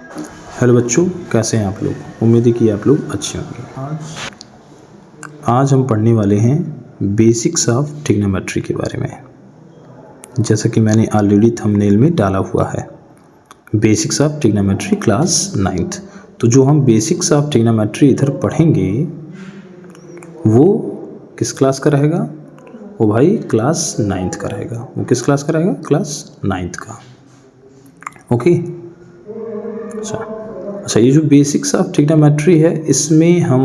Hello बच्चों, कैसे हैं आप लोग? उम्मीद है कि आप लोग अच्छे होंगे। आज हम पढ़ने वाले हैं बेसिक्स ऑफ ट्रिग्नोमेट्री के बारे में। जैसा कि मैंने ऑलरेडी थंबनेल में डाला हुआ है, basics of trigonometry class 9th। तो जो हम बेसिक्स ऑफ ट्रिग्नोमेट्री इधर पढ़ेंगे वो किस क्लास का रहेगा? वो भाई क्लास 9th का रहेगा। वो किस क्लास का रहेगा? क्लास 9th का। ओके। अच्छा, ये जो बेसिक्स ऑफ ट्रिग्नोमेट्री है, इसमें हम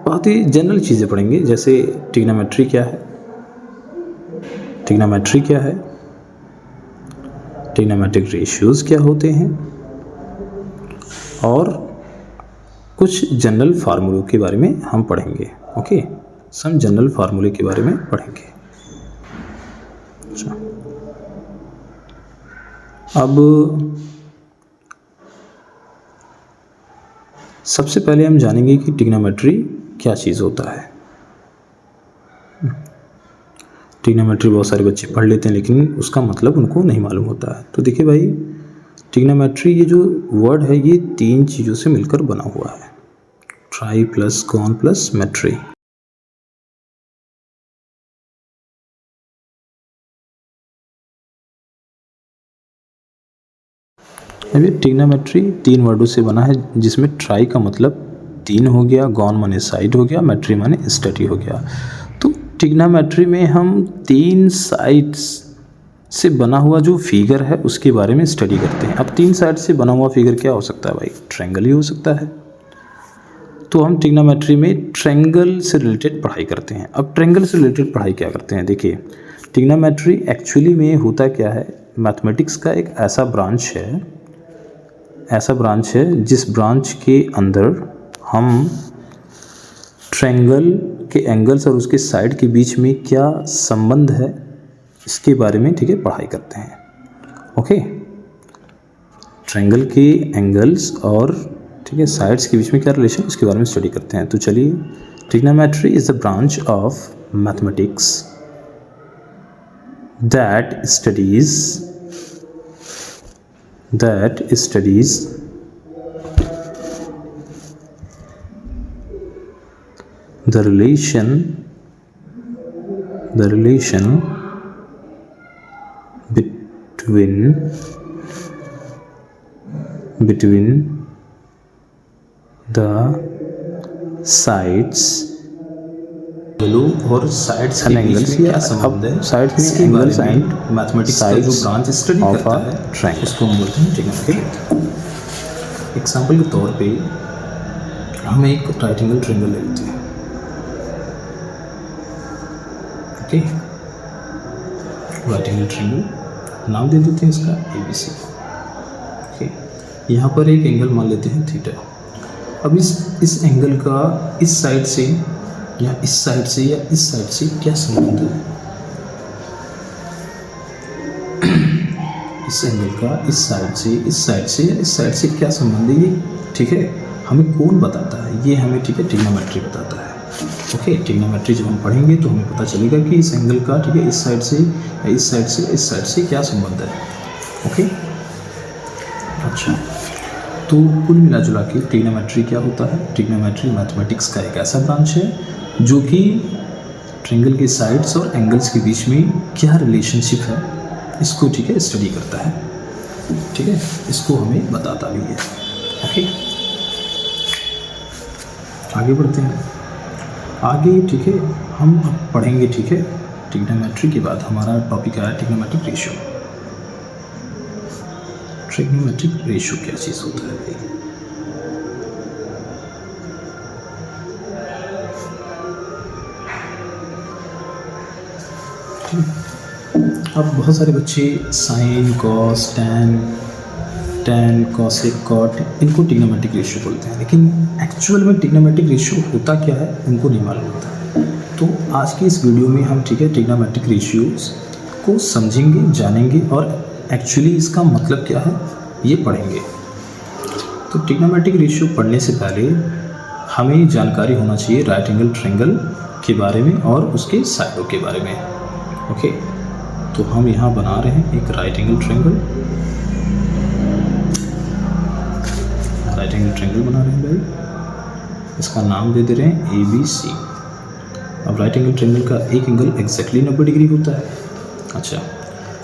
बहुत ही जनरल चीज़ें पढ़ेंगे। जैसे ट्रिग्नोमेट्री क्या है, ट्रिग्नोमेट्री क्या है, ट्रिग्नोमेट्रिक रेशियोज़ क्या होते हैं, और कुछ जनरल फार्मूलों के बारे में हम पढ़ेंगे। ओके, सम जनरल फार्मूले के बारे में पढ़ेंगे। अच्छा, अब सबसे पहले हम जानेंगे कि ट्रिग्नोमेट्री क्या चीज़ होता है। ट्रिग्नोमेट्री बहुत सारे बच्चे पढ़ लेते हैं, लेकिन उसका मतलब उनको नहीं मालूम होता है। तो देखिए भाई, ट्रिग्नोमेट्री ये जो वर्ड है, ये 3 चीज़ों से मिलकर बना हुआ है: ट्राई प्लस कॉन प्लस मेट्री। अभी ट्रिग्नोमेट्री 3 वर्डों से बना है, जिसमें ट्राई का मतलब 3 हो गया, गॉन माने साइड हो गया, मेट्री माने स्टडी हो गया। तो ट्रिग्नोमेट्री में हम 3 साइड्स से बना हुआ जो फिगर है उसके बारे में स्टडी करते हैं। अब 3 साइड से बना हुआ फिगर क्या हो सकता है भाई? ट्रायंगल ही हो सकता है। तो हम ट्रिग्नोमेट्री में ट्रायंगल से रिलेटेड पढ़ाई करते हैं। अब ट्रायंगल से रिलेटेड पढ़ाई क्या करते हैं? देखिए, ट्रिग्नोमेट्री एक्चुअली में होता क्या है, मैथमेटिक्स का एक ऐसा ब्रांच है जिस ब्रांच के अंदर हम ट्रायंगल के एंगल्स और उसके साइड के बीच में क्या संबंध है इसके बारे में, ठीक है, पढ़ाई करते हैं। ओके, ट्रायंगल के एंगल्स और, ठीक है, साइड्स के बीच में क्या रिलेशन, उसके बारे में स्टडी करते हैं। तो चलिए, trigonometry is the branch of mathematics that studies the relation between the sides और साइड्स एंड एंगल्स क्या संबंध है, साइड्स में एंगल्स एंड मैथमेटिक्स का जो ब्रांच स्टडी करता है ट्रायंगल, उसको हम बोलते हैं ट्रिग्नोमेट्री। एग्जांपल के तौर पे हम एक राइट एंगल ट्रायंगल ले लेते हैं। ओके, राइट एंगल ट्रायंगल, नाम दे देते हैं इसका ABC। ओके, यहाँ पर एक एंगल मान लेते हैं थीटा। अब इस एंगल का इस साइड से या इस साइड से या इस साइड से क्या संबंध है? इस एंगल का इस साइड से या इस साइड से क्या संबंध है, ये ठीक है हमें कौन बताता है? ये हमें, ठीक है, ट्रिग्नोमेट्री बताता है। ओके, ट्रिग्नोमेट्री जब हम पढ़ेंगे तो हमें पता चलेगा कि इस एंगल का, ठीक है, इस साइड से या इस साइड से क्या संबंध है। ओके, अच्छा, तो कुल मिला जुला के ट्रिग्नोमेट्री क्या होता है? ट्रिग्नोमेट्री मैथमेटिक्स का एक ऐसा ब्रांच है जो कि ट्रायंगल के साइड्स और एंगल्स के बीच में क्या रिलेशनशिप है इसको, ठीक है, स्टडी करता है। ठीक है, इसको हमें बताता भी है। ओके, आगे बढ़ते हैं। आगे, ठीक है, हम अब पढ़ेंगे, ठीक है, ट्रिग्नोमेट्री के बाद हमारा टॉपिक आया ट्रिग्नोमेट्रिक रेशियो। ट्रिग्नोमेट्रिक रेशियो क्या चीज़ होता है भाई? अब बहुत सारे बच्चे sine, cos, tan, cosec, cot, इनको ट्रिग्नोमेट्रिक रेशियो बोलते हैं, लेकिन एक्चुअल में ट्रिग्नोमेट्रिक रेशियो होता क्या है उनको नहीं मालूम होता। तो आज की इस वीडियो में हम, ठीक है, ट्रिग्नोमेट्रिक रेशियोज को समझेंगे, जानेंगे और एक्चुअली इसका मतलब क्या है ये पढ़ेंगे। तो ट्रिग्नोमेट्रिक रेशियो पढ़ने से पहले हमें जानकारी होना चाहिए राइट एंगल ट्रायंगल के बारे में और उसके साइडों के बारे में। ओके, तो हम यहाँ बना रहे हैं एक right angle triangle. Right angle triangle बना रहे हैं भाई, इसका नाम दे दे रहे हैं ABC। अब राइट एंगल ट्रायंगल का एक एंगल एग्जैक्टली 90 डिग्री होता है। अच्छा,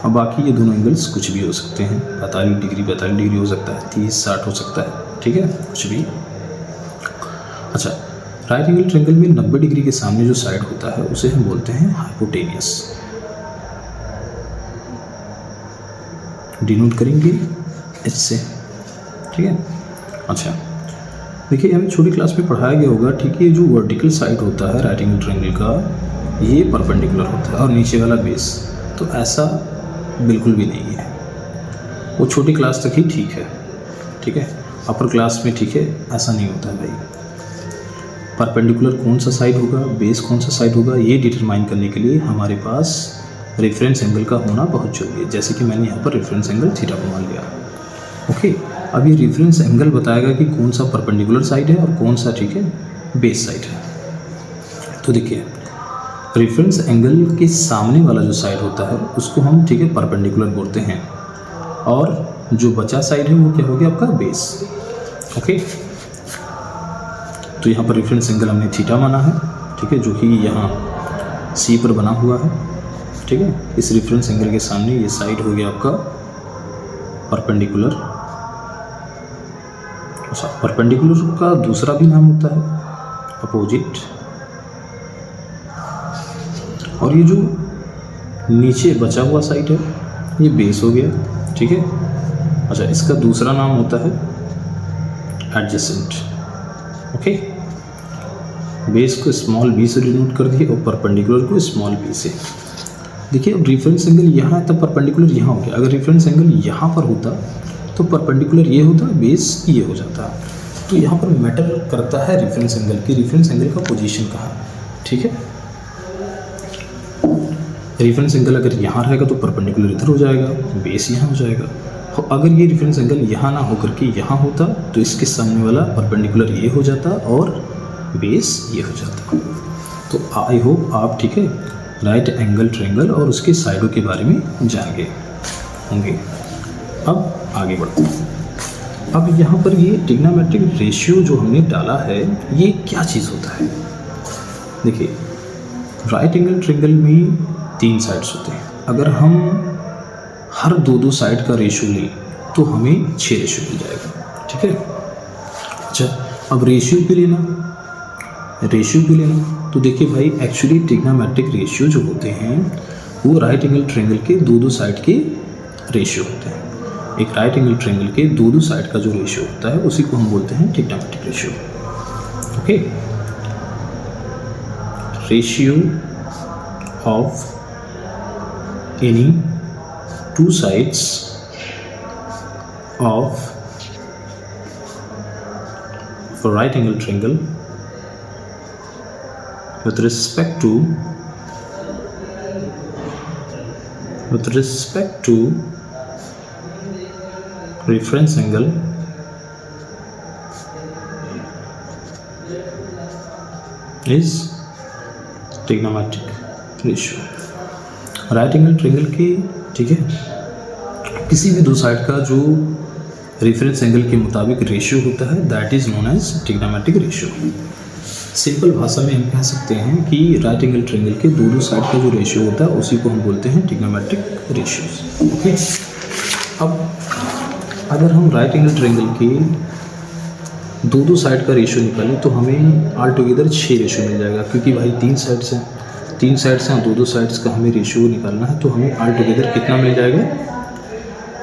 अब बाकी ये दोनों एंगल्स कुछ भी हो सकते हैं, 45 डिग्री हो सकता है, 30-60 हो सकता है, ठीक है, कुछ भी। अच्छा, राइट एंगल ट्रायंगल में 90 डिग्री के सामने जो साइड होता है उसे हम बोलते हैं हाइपोटेनियस, डिनोट करेंगे H से, ठीक है। अच्छा, देखिए हमें छोटी क्लास में पढ़ाया गया होगा, ठीक है, जो वर्टिकल साइड होता है राइट एंगल ट्रायंगल का ये परपेंडिकुलर होता है और नीचे वाला बेस, तो ऐसा बिल्कुल भी नहीं है। वो छोटी क्लास तक ही ठीक है, ठीक है, अपर क्लास में ठीक है ऐसा नहीं होता है भाई। परपेंडिकुलर कौन सा साइड होगा, बेस कौन सा साइड होगा, ये डिटरमाइन करने के लिए हमारे पास रेफरेंस एंगल का होना बहुत जरूरी है। जैसे कि मैंने यहाँ पर रेफरेंस एंगल थीटा को मान लिया, ओके। अब ये रेफरेंस एंगल बताएगा कि कौन सा परपेंडिकुलर साइड है और कौन सा, ठीक है, बेस साइड है। तो देखिए रेफरेंस एंगल के सामने वाला जो साइड होता है उसको हम, ठीक है, परपेंडिकुलर बोलते हैं, और जो बचा साइड है वो क्या हो गया आपका बेस, ओके। तो यहाँ पर रेफरेंस एंगल हमने थीटा माना है, ठीक है, जो कि यहाँ C पर बना हुआ है, ठीक है। इस रेफरेंस एंगल के सामने ये साइड हो गया आपका परपेंडिकुलर। अच्छा, परपेंडिकुलर का दूसरा भी नाम होता है अपोजिट, और ये जो नीचे बचा हुआ साइड है ये बेस हो गया, ठीक है। अच्छा, इसका दूसरा नाम होता है एडजेसेंट, ओके। बेस को स्मॉल b से डिनोट कर दिए और परपेंडिकुलर को स्मॉल b से। देखिए अब रेफरेंस एंगल यहाँ है तब परपेंडिकुलर यहाँ हो गया। अगर रेफरेंस एंगल यहाँ पर होता तो परपेंडिकुलर ये होता, बेस ये हो जाता। तो यहाँ पर मैटर करता है रेफरेंस एंगल की, रेफरेंस एंगल का पोजीशन कहाँ है, ठीक है। रेफरेंस एंगल अगर यहाँ रहेगा तो परपेंडिकुलर इधर हो जाएगा, बेस यहाँ हो जाएगा। और अगर ये रेफरेंस एंगल यहाँ ना होकर के यहाँ होता तो इसके सामने वाला परपेंडिकुलर ये हो जाता और बेस ये हो जाता। तो आई होप आप, ठीक है, राइट एंगल ट्रायंगल और उसके साइडों के बारे में जान गए होंगे। अब आगे बढ़ते हैं। अब यहाँ पर ये ट्रिग्नोमेट्रिक रेशियो जो हमने डाला है ये क्या चीज़ होता है। देखिए राइट एंगल ट्रायंगल में 3 साइड्स होते हैं। अगर हम हर 2-2 साइड का रेशियो लें तो हमें 6 रेशियो मिल जाएगा, ठीक है। अच्छा, अब रेशियो पे लेना तो देखिए भाई एक्चुअली ट्रिग्नोमेट्रिक रेशियो जो होते हैं वो राइट एंगल ट्रायंगल के 2-2 साइड के रेशियो होते हैं। एक राइट एंगल ट्रायंगल के 2-2 साइड का जो रेशियो होता है उसी को हम बोलते हैं trigonometric ratio, okay. Ratio of any 2 sides of a right angle triangle with respect to reference angle is trigonometric ratio। Right angle triangle के, ठीक है, किसी भी 2 साइड का जो रेफरेंस एंगल के मुताबिक रेशियो होता है that is known as trigonometric ratio. Simple भाषा में हम कह सकते हैं कि राइट एंगल ट्रायंगल के 2-2 साइड का जो रेशियो होता है उसी को हम बोलते हैं ट्रिग्नोमेट्रिक रेशियो, ओके। अब अगर हम राइट एंगल ट्रायंगल के 2-2 साइड का रेशियो निकालें तो हमें ऑल टुगेदर 6 रेशियो मिल जाएगा, क्योंकि भाई 3 साइड्स हैं, 3 साइड्स हैं, 2-2 साइड्स का हमें रेशियो निकालना है। तो हमें ऑल टुगेदर कितना मिल जाएगा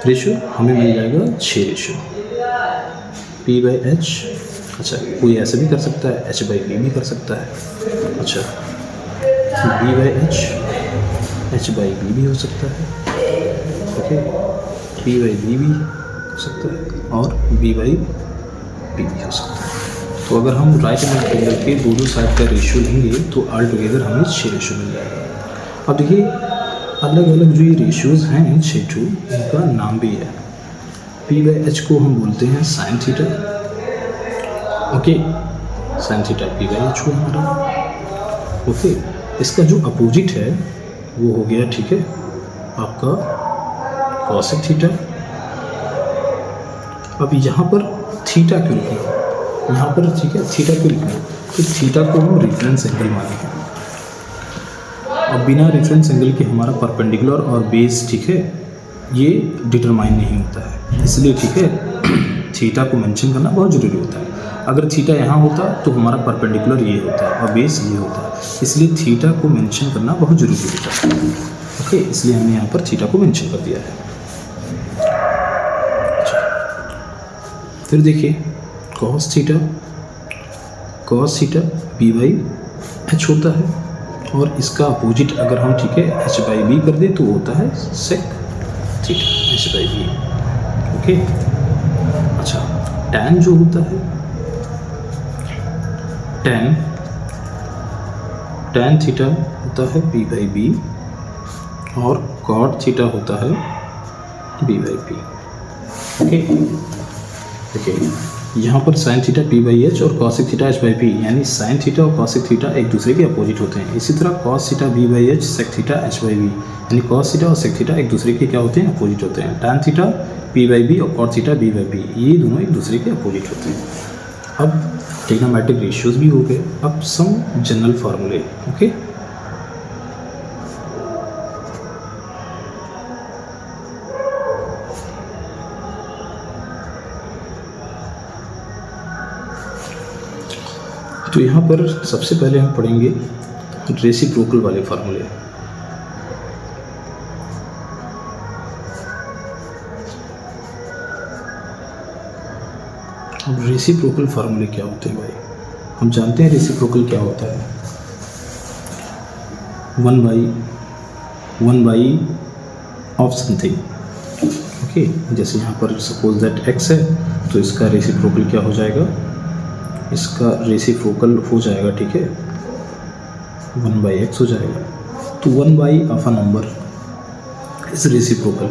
रेशियो, हमें मिल जाएगा 6 रेशियो, P/H। अच्छा, कोई ऐसे भी कर सकता है, H/B भी कर सकता है। अच्छा, B/H, H/B भी हो सकता है, ओके, P/B भी हो सकता है और B/B भी हो सकता है। तो अगर हम राइट एंगल ट्रायंगल के 2-2 साइड का रेशियो लेंगे तो ऑल टुगेदर हमें 6 रेशियो मिल जाएगा। अब देखिए अलग अलग जो ये रेशियोज़ हैं 6 इनका नाम भी है। P/H को हम बोलते हैं sine theta, okay, sine theta P/H हुआ हमारा, ओके। इसका जो अपोजिट है वो हो गया, ठीक है, आपका कॉसेक थीटा। अब यहाँ पर थीटा क्यों लिखना यहाँ पर, ठीक है, थीटा क्यों लिखना, तो थीटा को हम रेफरेंस एंगल मानेंगे और बिना रेफरेंस एंगल के हमारा परपेंडिकुलर और बेस, ठीक है, ये डिटरमाइन नहीं होता है। इसलिए ठीक है थीटा को मेंशन करना बहुत ज़रूरी होता है। अगर थीटा यहाँ होता तो हमारा परपेंडिकुलर ये होता और बेस ये होता, इसलिए थीटा को मेंशन करना बहुत ज़रूरी होता है। ओके, इसलिए हमने यहाँ पर थीटा को मेंशन कर दिया है। फिर देखिए cos theta B by H होता है और इसका अपोजिट अगर हम, ठीक है, एच बाई बी कर दें तो वो होता है sec theta, H by B. Okay, अच्छा, टैन जो होता है, टैन थीटा होता है बी बाई बी और कॉट थीटा होता है बी बाई पी। ओके, देखिए यहाँ पर sine theta P by H और cosec theta H by P, यानी साइन थीटा और कॉसिक थीटा एक दूसरे के अपोजिट होते हैं। इसी तरह cos theta B by H sec theta H by B, यानी कॉस थीटा और सेक थीटा एक दूसरे के क्या होते हैं, अपोजिट होते हैं। Tan theta P by B और cot theta B by B, ये दोनों एक दूसरे के अपोजिट होते हैं। अब ट्रिग्नोमेट्रिक रेशियोज भी हो गए, अब सम जनरल फार्मूले। ओके, तो यहाँ पर सबसे पहले हम पढ़ेंगे रेसिप्रोकल वाले फार्मूले। अब रेसिप्रोकल फार्मूले क्या होते हैं भाई, हम जानते हैं रेसिप्रोकल क्या होता है, one by of something. Okay, जैसे यहाँ पर सपोज दैट एक्स है तो इसका रेसिप्रोकल क्या हो जाएगा, इसका रेसिप्रोकल हो जाएगा, ठीक है, 1 बाई एक्स हो जाएगा। तो 1 बाई ऑफ अ नंबर इस रेसिप्रोकल।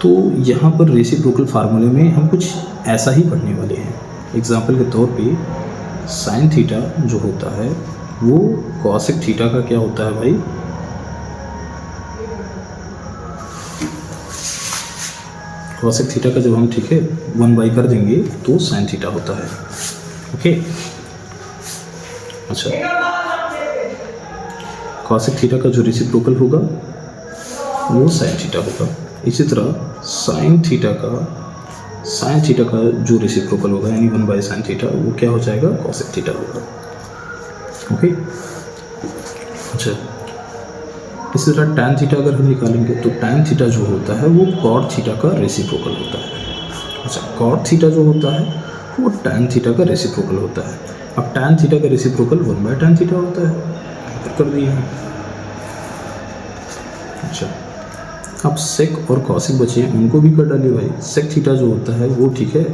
तो यहाँ पर रेसिप्रोकल फार्मूले में हम कुछ ऐसा ही पढ़ने वाले हैं। एग्जाम्पल के तौर पे साइन थीटा जो होता है वो कॉसिक थीटा का क्या होता है भाई, कॉसिक थीटा का जब हम, ठीक है, 1 बाई कर देंगे तो साइन थीटा होता है। ओके, अच्छा, कॉसिक थीटा का जो रेसिप्रोकल होगा वो साइन थीटा होगा। इसी तरह साइन थीटा का जो रेसिप्रोकल होगा यानी 1 बाई साइन थीटा, वो क्या हो जाएगा, कॉसिक थीटा होगा। ओके, अच्छा, इसी तरह टैन थीटा अगर हम निकालेंगे तो टैन थीटा जो होता है वो कॉट थीटा का रेसिप्रोकल होता है। अच्छा, कॉट थीटा जो होता है वो टैन थीटा का रेसिप्रोकल होता है। अब टैन थीटा का रेसिप्रोकल 1 बाई टैन थीटा होता है, कर दिए हैं। अच्छा, अब सेक और कॉसिक बचे हैं, उनको भी कर डालिए भाई। सेक थीटा जो होता है वो, ठीक है,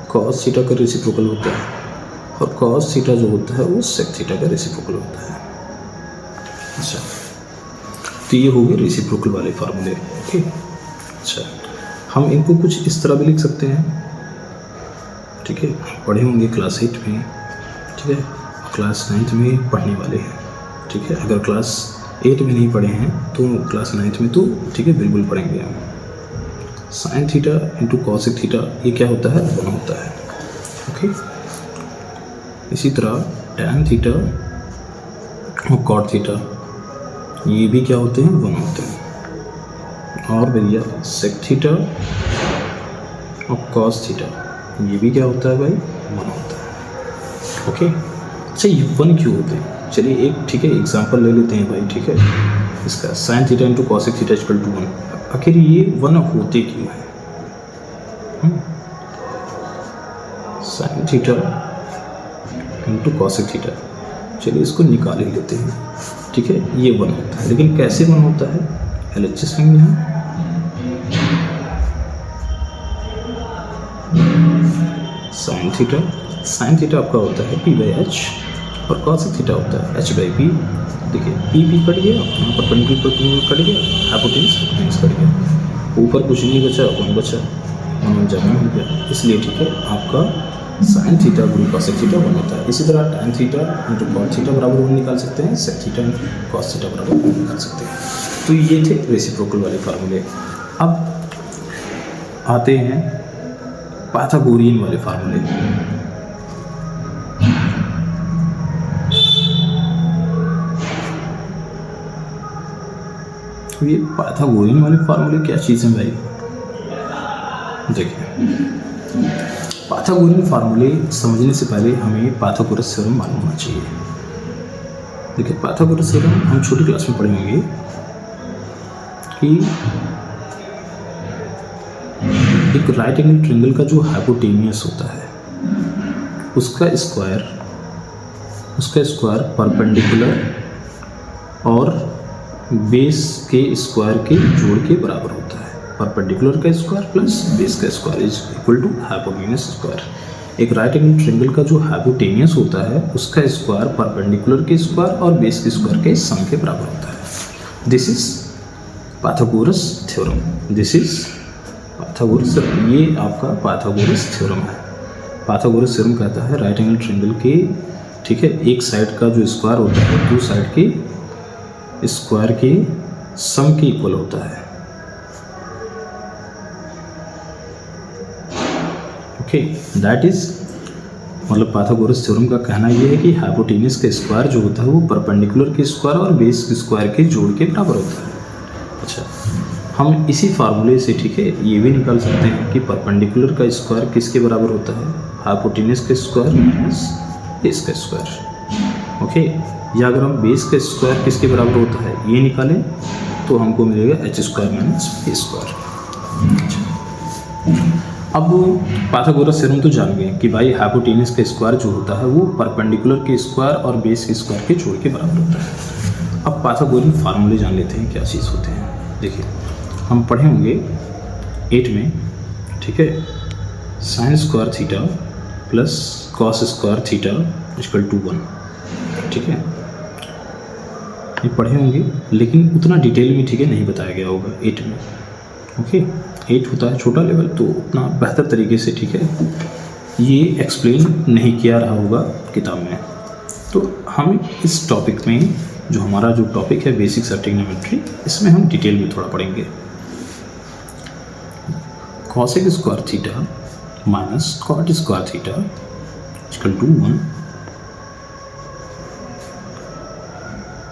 कॉस थीटा का रेसिप्रोकल होता है और कॉस थीटा जो होता है वो सेक थीटा का रेसिप्रोकल होता है। अच्छा, तो ये हो गए रेसिप्रोकल वाले फार्मूले। ओके, अच्छा, हम इनको कुछ इस तरह भी लिख सकते हैं, ठीक है, पढ़े होंगे क्लास 8 में, ठीक है, क्लास 9th में पढ़ने वाले हैं, ठीक है। अगर क्लास 8 में नहीं पढ़े हैं तो क्लास 9th में तो, ठीक है, बिल्कुल पढ़ेंगे हम। Sign theta into cosec theta ये क्या होता है, 1 होता है। ओके, इसी तरह टैन थीटा और कॉट थीटा ये भी क्या होते हैं, 1 होते हैं। और भैया सेक थीटा और कॉस थीटा ये भी क्या होता है भाई, 1 होता है। ओके, अच्छा, ये 1 क्यों होते हैं, चलिए एक, ठीक है, एग्जांपल ले लेते हैं भाई, ठीक है, इसका sine theta into cosec theta equal to 1। आखिर ये 1 होते क्यों है, sine theta into cosec theta, चलिए इसको निकाल ही लेते हैं, ठीक है, ये 1 होता है। लेकिन कैसे 1 होता है, LHS लेंगे हम। साइन थीटा आपका होता है पी बाई एच और कॉसिक थीटा होता है एच बाई पी। देखिए पी कट गया, यहाँ पर परपेंडिकुलर कट गया, हाइपोटेन्यूज कट गया, ऊपर कुछ नहीं बचा, 1 बचा, 1 जमा हो गया। इसलिए ठीक है, आपका साइन थीटा गुणा कॉसिक थीटा 1 होता है। इसी तरह tan theta into cot theta बराबर 1 निकाल सकते हैं, sec theta into cos theta बराबर 1 निकाल सकते हैं। तो ये थे रेसिप्रोकल वाले फार्मूले। अब आते हैं पाइथागोरियन वाले फार्मूले। ये पाइथागोरियन वाले फार्मूले क्या चीज़ है भाई? देखिए, पाइथागोरियन फार्मूले समझने से पहले हमें पाइथागोरस थ्योरम मालूम होना चाहिए। देखिए, पाइथागोरस थ्योरम हम छोटी क्लास में पढ़े होंगे कि एक राइट एंगल ट्रायंगल का जो हाइपोटेनियस होता है उसका स्क्वायर परपेंडिकुलर और बेस के स्क्वायर के जोड़ के बराबर होता है। परपेंडिकुलर का स्क्वायर प्लस बेस का square is equal to hypotenuse square. एक राइट एंगल ट्रायंगल का जो हाइपोटेनियस होता है उसका स्क्वायर परपेंडिकुलर के स्क्वायर और बेस के स्क्वायर के सम के बराबर होता है। This is Pythagoras theorem. This is Pythagoras, ये आपका पाइथागोरस थ्योरम है। पाइथागोरस थ्योरम कहता है राइट एंगल ट्रायंगल के, ठीक है, एक साइड का जो स्क्वायर होता है दो साइड के स्क्वायर के सम के इक्वल होता है। ओके, दैट इज मतलब पाइथागोरस थ्योरम का कहना यह है कि हाइपोटेनियस का स्क्वायर जो होता है वो परपेंडिकुलर के स्क्वायर और बेस के स्क्वायर के जोड़ के बराबर होता है। अच्छा, हम इसी फार्मूले से, ठीक है, ये भी निकाल सकते हैं कि परपेंडिकुलर का स्क्वायर किसके बराबर होता है? हाइपोटेनियस का स्क्वायर माइनस बेस का स्क्वायर। ओके, या अगर हम बेस का स्क्वायर किसके बराबर होता है ये निकालें तो हमको मिलेगा H square minus B square. अब पाइथागोरस थ्योरम तो जान गए कि भाई हाइपोटेनियस का स्क्वायर जो होता है वो परपेंडिकुलर के स्क्वायर और बेस के स्क्वायर के जोड़ के बराबर होता है। अब पाइथागोरियन फार्मूले जान लेते हैं क्या चीज़ होते हैं। देखिए, हम पढ़े होंगे 8 में, ठीक है, sine square theta plus cos square theta equal to 1, ठीक है, ये पढ़े होंगे, लेकिन उतना डिटेल में, ठीक है, नहीं बताया गया होगा 8 में। ओके, 8 होता है छोटा लेवल, तो उतना बेहतर तरीके से, ठीक है, ये एक्सप्लेन नहीं किया रहा होगा किताब में। तो हम इस टॉपिक में, जो हमारा जो टॉपिक है बेसिक्स ऑफ ट्रिग्नोमेट्री, इसमें हम डिटेल में थोड़ा पढ़ेंगे। Cosec square theta minus cot square theta equal to 1,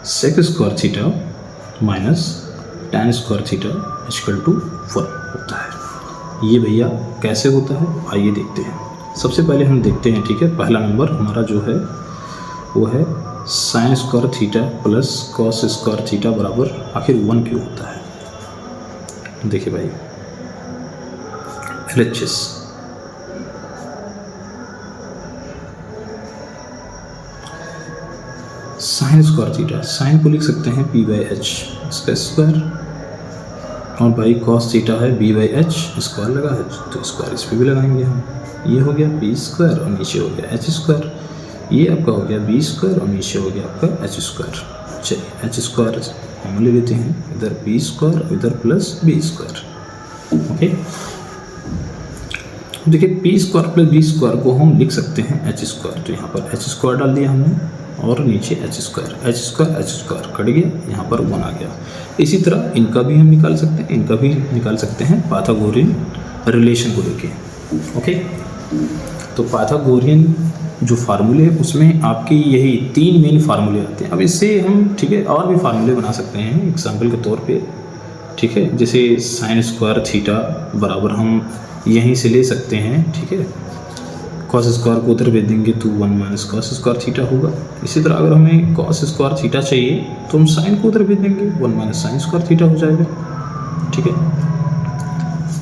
sec square theta minus tan square theta equal to 1 होता है। ये भैया कैसे होता है आइए देखते हैं। सबसे पहले हम देखते हैं, ठीक है, पहला नंबर हमारा जो है वो है sine square theta plus cos square theta बराबर आखिर 1 क्यों होता है। देखिए भाई, LHS sine square theta, sine को लिख सकते हैं p/h इसका स्क्वायर, और भाई कॉस थीटा है b/h स्क्वायर लगा है तो स्क्वायर इस पर भी लगाएंगे हम। ये हो गया p स्क्वायर और नीचे हो गया h स्क्वायर, ये आपका हो गया b स्क्वायर और नीचे हो गया आपका h स्क्वायर। चलिए h स्क्वायर हम ले लेते हैं, इधर b स्क्वायर और इधर प्लस b स्क्वायर। ओके, देखिए p square plus b square को हम लिख सकते हैं h स्क्वायर, तो यहाँ पर h स्क्वायर डाल दिया हमने और नीचे h स्क्वायर कट गया, यहाँ पर 1 आ गया। इसी तरह इनका भी हम निकाल सकते हैं, इनका भी निकाल सकते हैं पाइथागोरियन रिलेशन को लेके। ओके, तो पाइथागोरियन जो फार्मूले है उसमें आपके यही 3 मेन फार्मूले आते हैं। अब इससे हम, ठीक है, और भी फार्मूले बना सकते हैं एग्जाम्पल के तौर पे, ठीक है, जैसे साइन स्क्वायर थीटा बराबर हम यहीं से ले सकते हैं, ठीक है, कॉस स्क्वायर को उधर भेज देंगे तो 1 माइनस कॉस स्क्वायर थीटा होगा। इसी तरह अगर हमें कॉस स्क्वायर थीटा चाहिए तो हम साइन को उधर भेज देंगे, 1 माइनस साइन स्क्वायर थीटा हो जाएगा, ठीक है,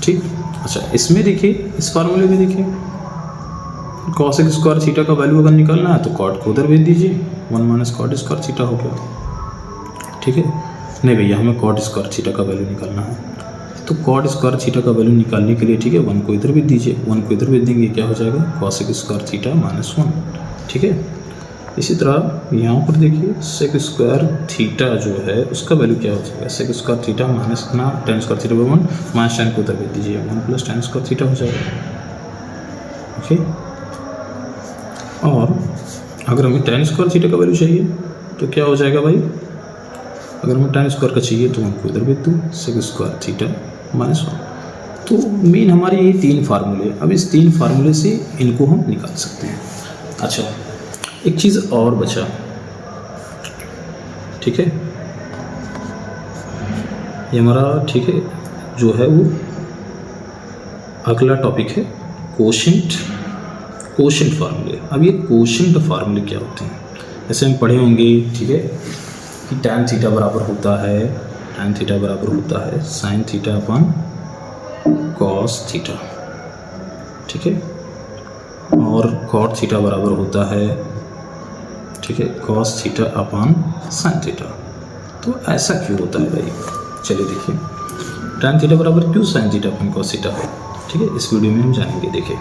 ठीक। अच्छा, इसमें देखिए, इस फार्मूले में देखिए, कॉस स्क्वायर थीटा का वैल्यू अगर निकालना है तो कॉट को उधर भेज दीजिए, 1 माइनस कॉट स्क्वायर थीटा हो गया, ठीक है। नहीं भैया, हमें कॉट स्क्वायर थीटा का वैल्यू निकालना है, तो कॉट स्क्वायर थीटा का वैल्यू निकालने के लिए, ठीक है, 1 को इधर भेज दीजिए, 1 को इधर भेज देंगे, क्या हो जाएगा कॉसेक स्क्वायर थीटा माइनस 1, ठीक है। इसी तरह यहाँ पर देखिए सेक स्क्वायर थीटा जो है उसका वैल्यू क्या हो जाएगा, सेक स्क्वायर थीटा माइनस ना ten square theta by 1 minus ten को उधर भेज दीजिए, 1 प्लस टेन स्क्वायर थीटा हो जाएगा, ओके। और अगर हमें टेन स्क्वायर थीटा का वैल्यू चाहिए तो क्या हो जाएगा भाई, अगर हमें टेन स्क्वायर का चाहिए तो 1 को इधर भेज दूँ, सेक स्क्वायर थीटा माइनस 1, तो मेन हमारे ये 3 फार्मूले, अब इस 3 फार्मूले से इनको हम निकाल सकते हैं। अच्छा, एक चीज़ और बचा, ठीक है, ये हमारा, ठीक है, जो है वो अगला टॉपिक है कोशेंट फार्मूले। अब ये कोशेंट फार्मूले क्या होते हैं, ऐसे हम पढ़े होंगे, ठीक है, कि tan थीटा बराबर होता है sin थीटा अपन cos थीटा, ठीक है, और cot थीटा बराबर होता है, ठीक है, cos थीटा अपन sin थीटा। तो ऐसा क्यों होता है भाई, चलिए देखिए, tan थीटा बराबर क्यों sin थीटा अपन cos थीटा है, ठीक है, इस वीडियो में हम जानेंगे। देखिए,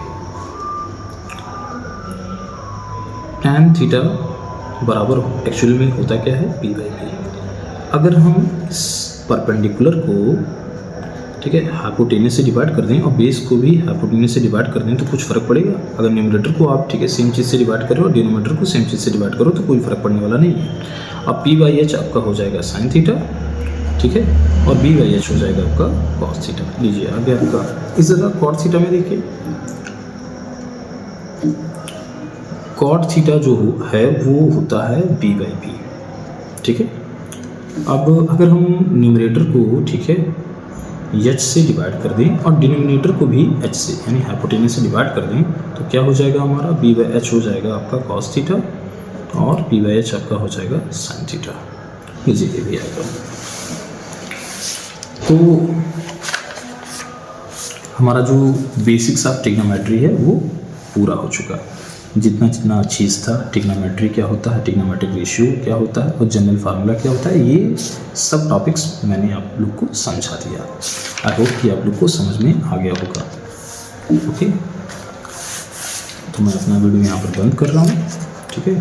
tan थीटा बराबर एक्चुअली में होता क्या है, p बाई v। अगर हम इस परपेंडिकुलर को, ठीक है, हाइपोटेनस से डिवाइड कर दें और बेस को भी हाइपोटेनस से डिवाइड कर दें तो कुछ फ़र्क पड़ेगा? अगर न्यूमरेटर को आप, ठीक है, सेम चीज़ से डिवाइड करो और डिनोमिनेटर को सेम चीज़ से डिवाइड करो तो कोई फ़र्क पड़ने वाला नहीं है। अब p बाई h आपका हो जाएगा sin थीटा, ठीक है, और b बाई h हो जाएगा आपका cos थीटा। लीजिए आगे आपका इस जगह cot थीटा में देखिए, cot थीटा जो है वो होता है b बाई v, ठीक है। अब अगर हम न्यूमरेटर को, ठीक है, h से डिवाइड कर दें और डिनोमिनेटर को भी h से, यानी हाइपोटेनस से डिवाइड कर दें तो क्या हो जाएगा हमारा, b बाई h हो जाएगा आपका cos थीटा और p बाई h आपका हो जाएगा sin थीटा। लीजिए भी आएगा। तो हमारा जो बेसिक्स ऑफ ट्रिग्नोमेट्री है वो पूरा हो चुका। जितना चीज़ था, ट्रिग्नोमेट्री क्या होता है, ट्रिग्नोमेट्रिक रेशियो क्या होता है और जनरल फार्मूला क्या होता है, ये सब टॉपिक्स मैंने आप लोग को समझा दिया। आई होप कि आप लोग को समझ में आ गया होगा। ओके, तो मैं अपना वीडियो यहाँ पर बंद कर रहा हूँ, ठीक है।